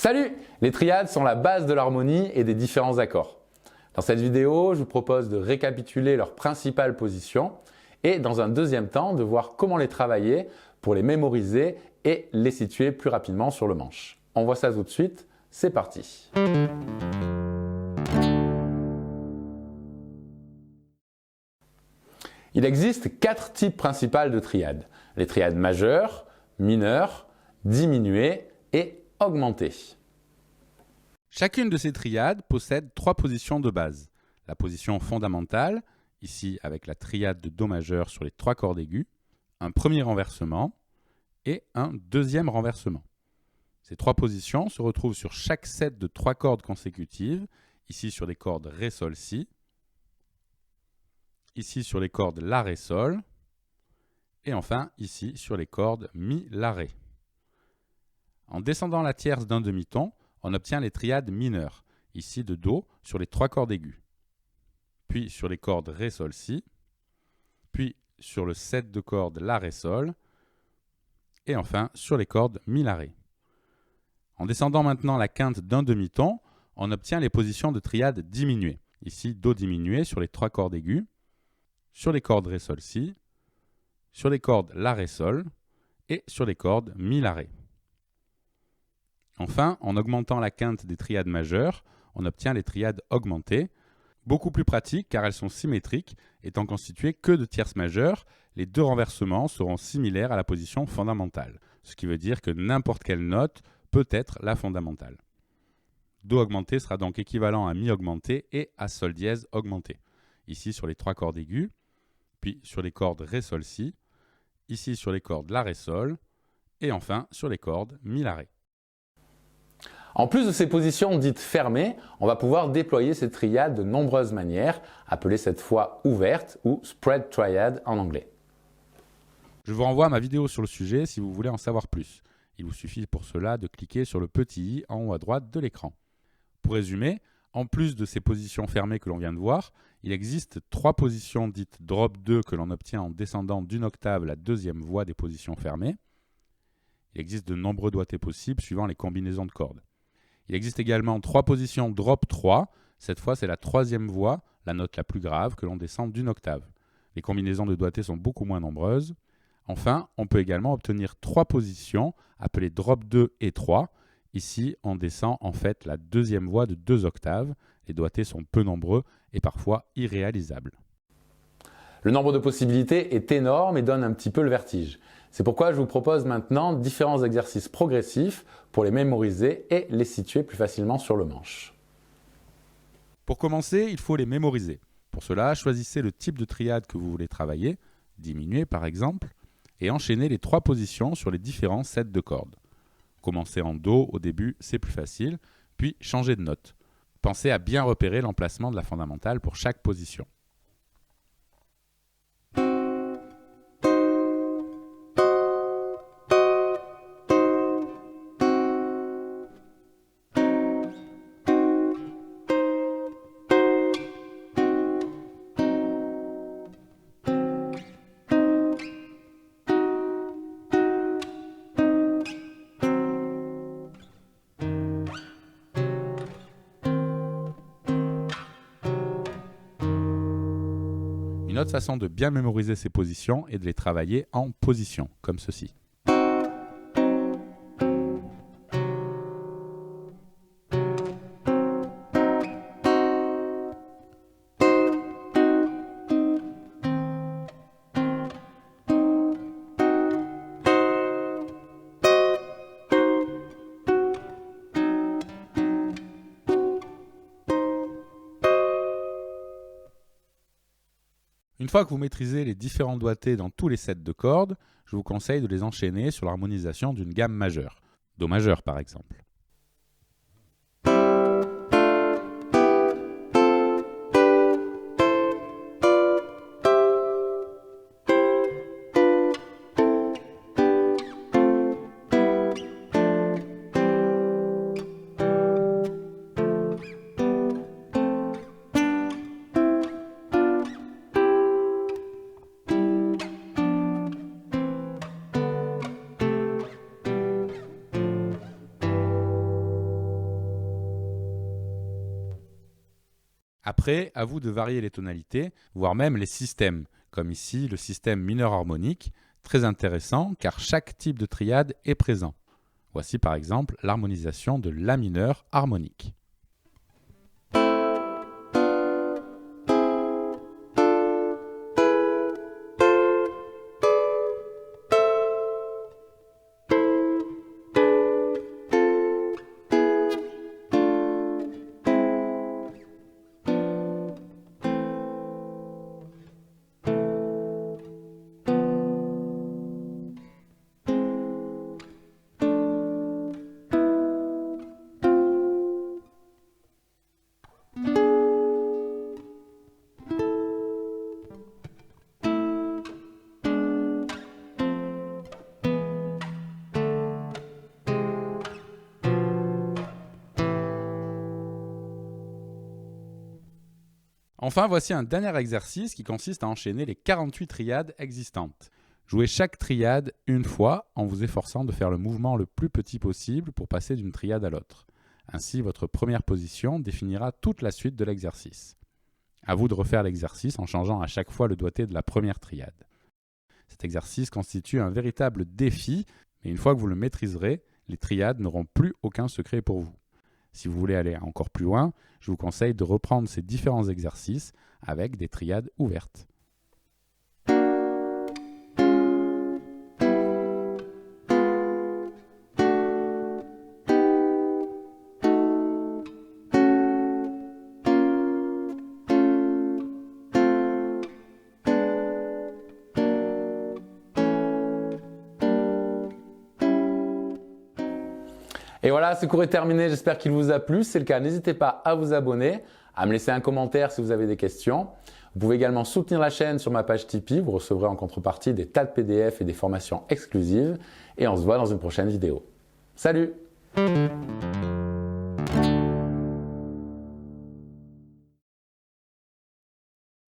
Salut! Les triades sont la base de l'harmonie et des différents accords. Dans cette vidéo, je vous propose de récapituler leurs principales positions et dans un deuxième temps de voir comment les travailler pour les mémoriser et les situer plus rapidement sur le manche. On voit ça tout de suite, c'est parti! Il existe 4 types principaux de triades. Les triades majeures, mineures, diminuées et augmentées. Chacune de ces triades possède 3 positions de base. La position fondamentale, ici avec la triade de Do majeur sur les 3 cordes aiguës, un premier renversement et un deuxième renversement. Ces 3 positions se retrouvent sur chaque set de 3 cordes consécutives, ici sur les cordes Ré, Sol, Si, ici sur les cordes La, Ré, Sol, et enfin ici sur les cordes Mi, La, Ré. En descendant la tierce d'un demi-ton, on obtient les triades mineures, ici de Do sur les 3 cordes aiguës, puis sur les cordes Ré, Sol, Si, puis sur le set de cordes La, Ré, Sol, et enfin sur les cordes Mi, La, Ré. En descendant maintenant la quinte d'un demi-ton, on obtient les positions de triades diminuées, ici Do diminué sur les 3 cordes aiguës, sur les cordes Ré, Sol, Si, sur les cordes La, Ré, Sol, et sur les cordes Mi, La, Ré. Enfin, en augmentant la quinte des triades majeures, on obtient les triades augmentées, beaucoup plus pratiques car elles sont symétriques, étant constituées que de tierces majeures, les 2 renversements seront similaires à la position fondamentale, ce qui veut dire que n'importe quelle note peut être la fondamentale. Do augmenté sera donc équivalent à Mi augmenté et à Sol dièse augmenté, ici sur les 3 cordes aiguës, puis sur les cordes Ré, Sol, Si, ici sur les cordes La, Ré, Sol, et enfin sur les cordes Mi, La, Ré. En plus de ces positions dites fermées, on va pouvoir déployer ces triades de nombreuses manières, appelées cette fois ouvertes ou spread triad en anglais. Je vous renvoie à ma vidéo sur le sujet si vous voulez en savoir plus. Il vous suffit pour cela de cliquer sur le petit i en haut à droite de l'écran. Pour résumer, en plus de ces positions fermées que l'on vient de voir, il existe 3 positions dites drop 2 que l'on obtient en descendant d'une octave la deuxième voie des positions fermées. Il existe de nombreux doigtés possibles suivant les combinaisons de cordes. Il existe également 3 positions drop 3. Cette fois, c'est la 3e voie, la note la plus grave, que l'on descend d'une octave. Les combinaisons de doigtés sont beaucoup moins nombreuses. Enfin, on peut également obtenir 3 positions, appelées drop 2 et 3. Ici, on descend en fait la 2e voie de 2 octaves. Les doigtés sont peu nombreux et parfois irréalisables. Le nombre de possibilités est énorme et donne un petit peu le vertige. C'est pourquoi je vous propose maintenant différents exercices progressifs pour les mémoriser et les situer plus facilement sur le manche. Pour commencer, il faut les mémoriser. Pour cela, choisissez le type de triade que vous voulez travailler, diminuer par exemple, et enchaînez les 3 positions sur les différents sets de cordes. Commencez en Do au début, c'est plus facile, puis changez de note. Pensez à bien repérer l'emplacement de la fondamentale pour chaque position. Une autre façon de bien mémoriser ces positions est de les travailler en position, comme ceci. Une fois que vous maîtrisez les différents doigtés dans tous les sets de cordes, je vous conseille de les enchaîner sur l'harmonisation d'une gamme majeure, Do majeur par exemple. Après, à vous de varier les tonalités, voire même les systèmes, comme ici le système mineur harmonique, très intéressant car chaque type de triade est présent. Voici par exemple l'harmonisation de La mineur harmonique. Enfin, voici un dernier exercice qui consiste à enchaîner les 48 triades existantes. Jouez chaque triade une fois en vous efforçant de faire le mouvement le plus petit possible pour passer d'une triade à l'autre. Ainsi, votre première position définira toute la suite de l'exercice. À vous de refaire l'exercice en changeant à chaque fois le doigté de la première triade. Cet exercice constitue un véritable défi, mais une fois que vous le maîtriserez, les triades n'auront plus aucun secret pour vous. Si vous voulez aller encore plus loin, je vous conseille de reprendre ces différents exercices avec des triades ouvertes. Et voilà, ce cours est terminé, j'espère qu'il vous a plu. Si c'est le cas, n'hésitez pas à vous abonner, à me laisser un commentaire si vous avez des questions. Vous pouvez également soutenir la chaîne sur ma page Tipeee, vous recevrez en contrepartie des tas de PDF et des formations exclusives. Et on se voit dans une prochaine vidéo. Salut!